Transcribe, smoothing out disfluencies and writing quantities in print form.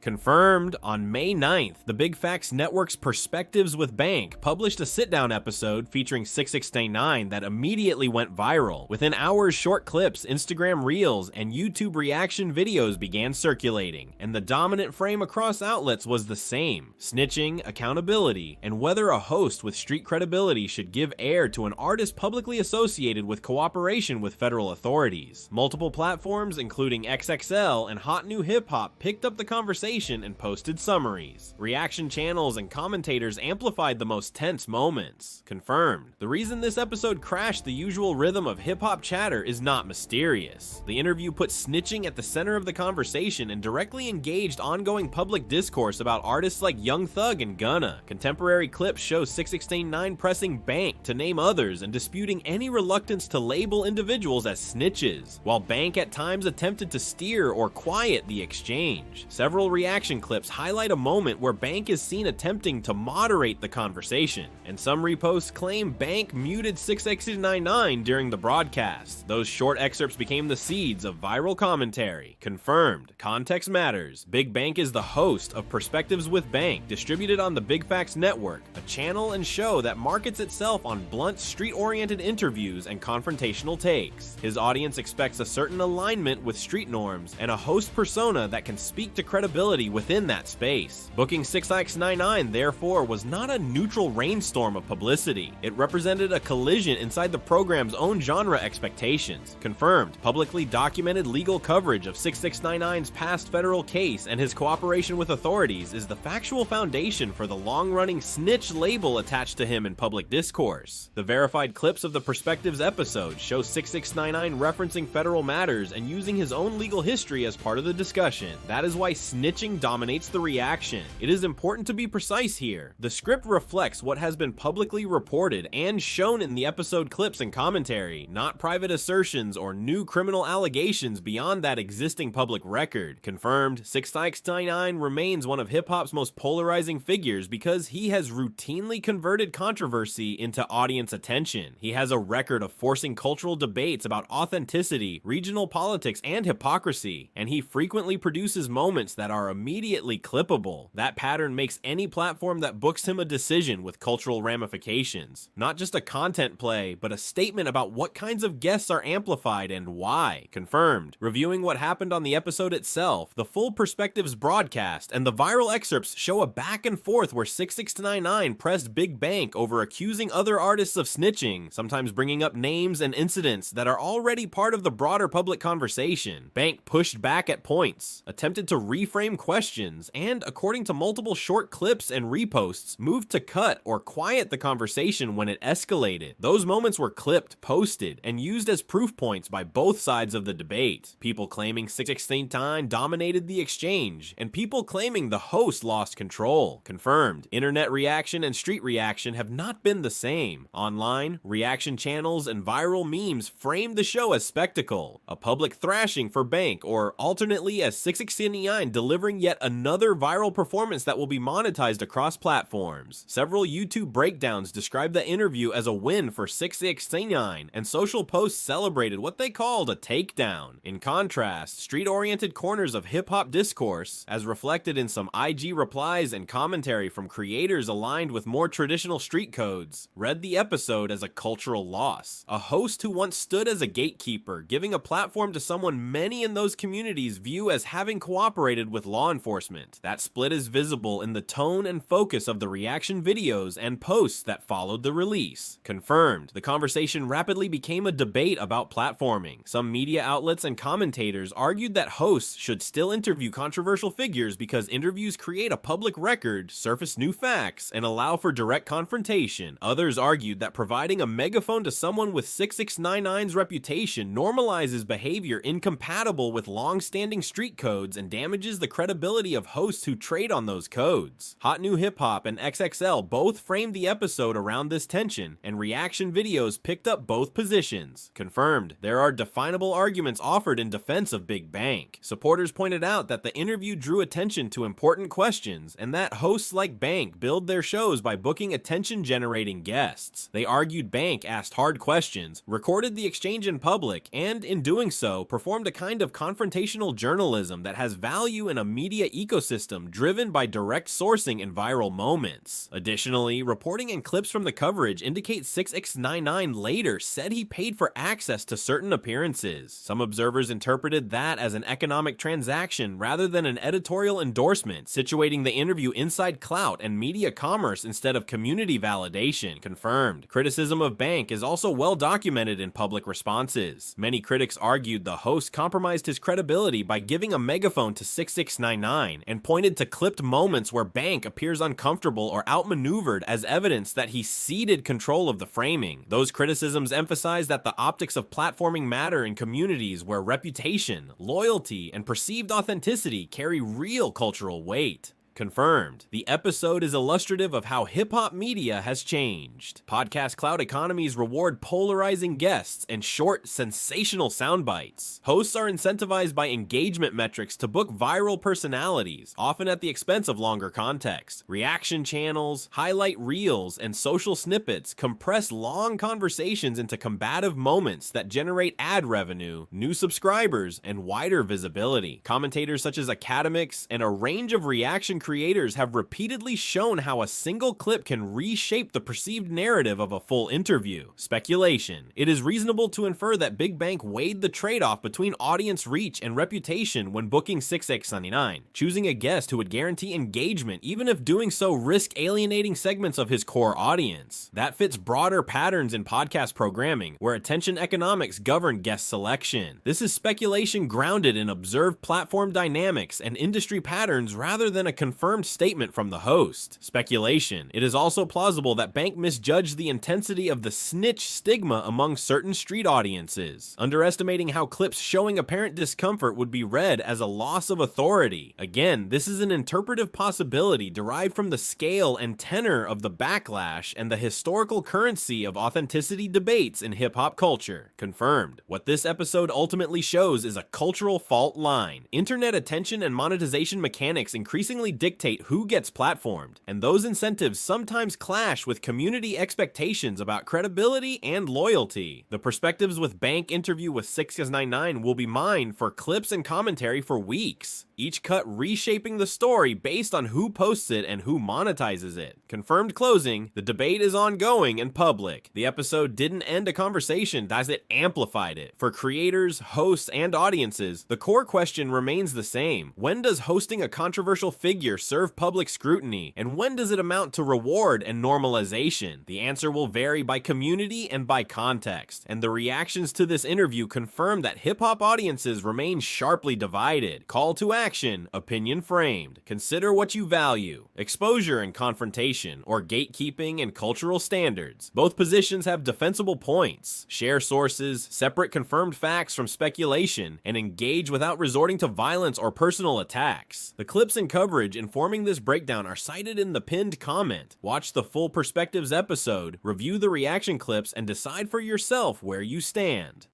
Confirmed, on May 9th, the Big Facts Network's Perspektives With Bank published a sit-down episode featuring 6ix9ine that immediately went viral. Within hours, short clips, Instagram Reels, and YouTube reaction videos began circulating, and the dominant frame across outlets was the same: snitching, accountability, and whether a host with street credibility should give air to an artist publicly associated with cooperation with federal authorities. Multiple platforms, including XXL and Hot New Hip Hop, picked up the conversation and posted summaries. Reaction channels and commentators amplified the most tense moments. Confirmed, the reason this episode crashed the usual rhythm of hip-hop chatter is not mysterious. The interview put snitching at the center of the conversation and directly engaged ongoing public discourse about artists like Young Thug and Gunna. Contemporary clips show 6ix9ine pressing Bank to name others and disputing any reluctance to label individuals as snitches, while Bank at times attempted to steer or quiet the exchange. Several reaction clips highlight a moment where Bank is seen attempting to moderate the conversation, and some reposts claim Bank muted 6ix9ine during the broadcast. Those short excerpts became the seeds of viral commentary. Confirmed, context matters. Big Bank is the host of Perspektives With Bank, distributed on the Big Facts Network, a channel and show that markets itself on blunt, street-oriented interviews and confrontational takes. His audience expects a certain alignment with street norms and a host persona that can speak to credibility within that space. Booking 6ix9ine, therefore, was not a neutral rainstorm of publicity. It represented a collision inside the program's own genre expectations. Confirmed, publicly documented legal coverage of 6ix9ine's past federal case and his cooperation with authorities is the factual foundation for the long-running snitch label attached to him in public discourse. The verified clips of the Perspektives episode show 6ix9ine referencing federal matters and using his own legal history as part of the discussion. That is why snitching dominates the reaction. It is important to be precise here. The script reflects what has been publicly reported and shown in the episode clips and commentary, not private assertions or new criminal allegations beyond that existing public record. Confirmed, 6ix9ine remains one of hip-hop's most polarizing figures because he has routinely converted controversy into audience attention. He has a record of forcing cultural debates about authenticity, regional politics, and hypocrisy, and he frequently produces moments that are immediately clippable. That pattern makes any platform that books him a decision with cultural ramifications. Not just a content play, but a statement about what kinds of guests are amplified and why. Confirmed, reviewing what happened on the episode itself, the full Perspektives broadcast, and the viral excerpts show a back and forth where 6ix9ine pressed Big Bank over accusing other artists of snitching, sometimes bringing up names and incidents that are already part of the broader public conversation. Bank pushed back at points, attempted to reframe questions, and, according to multiple short clips and reposts, moved to cut or quiet the conversation when it escalated. Those moments were clipped, posted, and used as proof points by both sides of the debate. People claiming 6ix9ine dominated the exchange, and people claiming the host lost control. Confirmed, internet reaction and street reaction have not been the same. Online, reaction channels and viral memes framed the show as spectacle, a public thrashing for Bank, or alternately as 6ix9ine delivering yet another viral performance that will be monetized across platforms. Several YouTube breakdowns described the interview as a win for 6ix9ine, and social posts celebrated what they called a takedown. In contrast, street-oriented corners of hip-hop discourse, as reflected in some IG replies and commentary from creators aligned with more traditional street codes, read the episode as a cultural loss. A host who once stood as a gatekeeper, giving a platform to someone many in those communities view as having cooperated with law enforcement. That split is visible in the tone and focus of the reaction videos and posts that followed the release. Confirmed, the conversation rapidly became a debate about platforming. Some media outlets and commentators argued that hosts should still interview controversial figures because interviews create a public record, surface new facts, and allow for direct confrontation. Others argued that providing a megaphone to someone with 6ix9ine's reputation normalizes behavior incompatible with long-standing street codes and damages the credibility of hosts who trade on those codes. Hot New Hip Hop and XXL both framed the episode around this tension, and reaction videos picked up both positions. Confirmed, there are definable arguments offered in defense of Big Bank. Supporters pointed out that the interview drew attention to important questions, and that hosts like Bank build their shows by booking attention-generating guests. They argued Bank asked hard questions, recorded the exchange in public, and in doing so, performed a kind of confrontational journalism that has value in a media ecosystem driven by direct sourcing and viral moments. Additionally, reporting and clips from the coverage indicate 6ix9ine later said he paid for access to certain appearances. Some observers interpreted that as an economic transaction rather than an editorial endorsement, situating the interview inside clout and media commerce instead of community validation. Confirmed. Criticism of Bank is also well documented in public responses. Many critics argued the host compromised his credibility by giving a megaphone to 6ix9ine and pointed to clipped moments where Bank appears uncomfortable or outmaneuvered as evidence that he ceded control of the framing. Those criticisms emphasize that the optics of platforming matter in communities where reputation, loyalty, and perceived authenticity carry real cultural weight. Confirmed. The episode is illustrative of how hip-hop media has changed. Podcast cloud economies reward polarizing guests and short, sensational sound bites. Hosts are incentivized by engagement metrics to book viral personalities, often at the expense of longer context. Reaction channels, highlight reels, and social snippets compress long conversations into combative moments that generate ad revenue, new subscribers, and wider visibility. Commentators such as academics and a range of reaction creators have repeatedly shown how a single clip can reshape the perceived narrative of a full interview. Speculation. It is reasonable to infer that Big Bank weighed the trade-off between audience reach and reputation when booking 6ix9ine, choosing a guest who would guarantee engagement even if doing so risked alienating segments of his core audience. That fits broader patterns in podcast programming, where attention economics govern guest selection. This is speculation grounded in observed platform dynamics and industry patterns rather than a confirmed statement from the host. Speculation. It is also plausible that Bank misjudged the intensity of the snitch stigma among certain street audiences, underestimating how clips showing apparent discomfort would be read as a loss of authority. Again, this is an interpretive possibility derived from the scale and tenor of the backlash and the historical currency of authenticity debates in hip-hop culture. Confirmed. What this episode ultimately shows is a cultural fault line. Internet attention and monetization mechanics increasingly dictate who gets platformed, and those incentives sometimes clash with community expectations about credibility and loyalty. The Perspektives with Bank interview with 6ix9ine will be mined for clips and commentary for weeks, each cut reshaping the story based on who posts it and who monetizes it. Confirmed closing, the debate is ongoing and public. The episode didn't end a conversation as it amplified it. For creators, hosts, and audiences, the core question remains the same. When does hosting a controversial figure serve public scrutiny, and when does it amount to reward and normalization? The answer will vary by community and by context, and the reactions to this interview confirm that hip-hop audiences remain sharply divided. Call to action, opinion framed. Consider what you value: exposure and confrontation, or gatekeeping and cultural standards. Both positions have defensible points. Share sources, separate confirmed facts from speculation, and engage without resorting to violence or personal attacks. The clips and coverage informing this breakdown are cited in the pinned comment. Watch the full Perspektives episode, review the reaction clips, and decide for yourself where you stand.